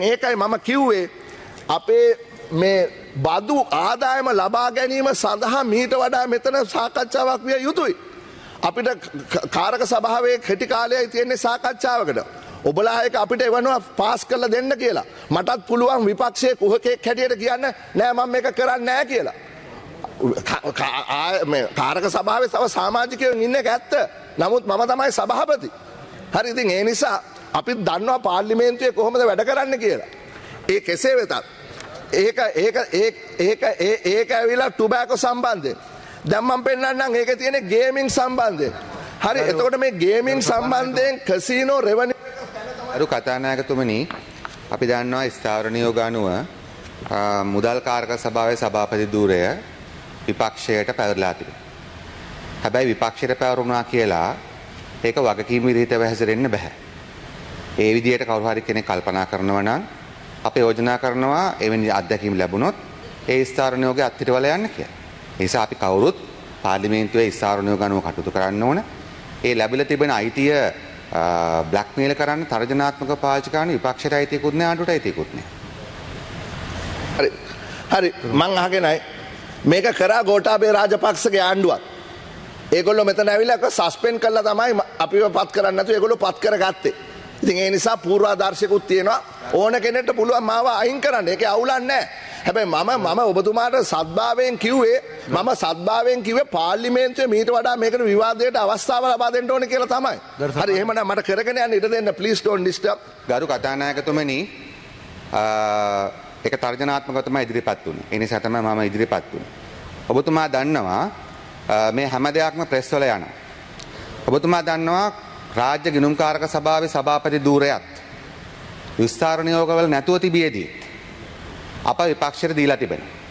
ඒකයි මම කිව්වේ අපේ මේ බදු ආදායම ලබා ගැනීම සඳහා මීට වඩා මෙතන සාකච්ඡාවක් විය යුතුයි. අපිට කාරක සභාවේ කෙටි කාලයයි තියෙන්නේ සාකච්ඡාවකට. ඔබලා එක අපිට එවනවා පාස් කරලා දෙන්න කියලා. මටත් පුළුවන් විපක්ෂයේ කුහකෙක් හැටියට කියන්න නෑ මම මේක කරන්නේ නෑ කියලා. කාරක සභාවේ තව සමාජිකයෝ ඉන්න එක ඇත්ත. නමුත් මම තමයි සභාපති. හරි ඉතින් ඒ නිසා අපිත් දන්නවා පාර්ලිමේන්තුවේ කොහොමද වැඩ කරන්න කියලා. ඒ කෙසේ වෙතත් ඒක ඇවිල්ලා ටොබැකෝ සම්බන්ධයෙන්. දැන් මම පෙන්නන්නම් ඒකේ තියෙන ගේමින් සම්බන්ධයෙන්. හරි එතකොට මේ ගේමින් සම්බන්ධයෙන් කැසිනෝ රෙවෙනියු අරු කතානායකතුමනි අපි දන්නවා ස්ථාවර නියෝග අනුව මුදල් කාරක සභාවේ සභාපති ධූරය විපක්ෂයට පැවරලා තිබෙනවා. හැබැයි විපක්ෂයට පැවරුණා කියලා ඒක වගකීම් විදිහට හැසිරෙන්න බෑ. ඒ විදිහට කවුරු හරි කෙනෙක් කල්පනා කරනවා නම් අපි යෝජනා කරනවා එවැනි අත්දැකීම් ලැබුණොත් ඒ ස්ථාවර නියෝගය අත්හිටවල යන්න කියලා. ඒ නිසා අපි කවුරුත් පාර්ලිමේන්තුවේ ස්ථාවර නියෝග අනුව කටයුතු කරන්න ඕන. ඒ ලැබිලා තිබෙන අයිතිය බ්ලැක්මේල් කරන්න තර්ජනාත්මක පාවිච්චි කරන විපක්ෂයට අයිතියකුත් නෑ ආණ්ඩුවට අයිතියකුත් නෑ. හරි මං අහගෙනයි මේක කරා ගෝඨාභය රාජපක්ෂගේ ආණ්ඩුවක්. ඒගොල්ලෝ මෙතන ඇවිල්ලා සස්පෙන්ඩ් කළා තමයි අපිව පත් කරන්න නැතුව ඒගොල්ලෝ පත් කරගත්තේ. ඉතින් ඒ නිසා පූර්වාදර්ශිකුත් තියෙනවා ඕන කෙනෙක්ට පුළුවන් මාව අයින් කරන්න. ඒකේ අවුලක් නැහැ. හැබැයි මම ඔබතුමාට සත්භාවයෙන් කිව්වේ පාර්ලිමේන්තුවේ මීට වඩා මේකට විවාදයට අවස්ථාව ලබා දෙන්න ඕනේ කියලා තමයි. හරි එහෙමනම් මට කරගෙන යන්න ඉඩ දෙන්න please don't disturb. ගරු කතානායකතුමනි ඒක තර්ජනාත්මකව තමයි ඉදිරිපත් වුනේ. ඒ නිසා තමයි මම ඉදිරිපත් වුනේ. ඔබතුමා දන්නවා මේ හැම දෙයක්ම ප්‍රෙස් වල යනවා. ඔබතුමා දන්නවා රාජ්‍ය ගිණුම්කාරක සභාවේ සභාපති ධූරයත් විස්තර නියෝගවල නැතුව තිබියදී අප විපක්ෂයට දීලා තිබෙනවා.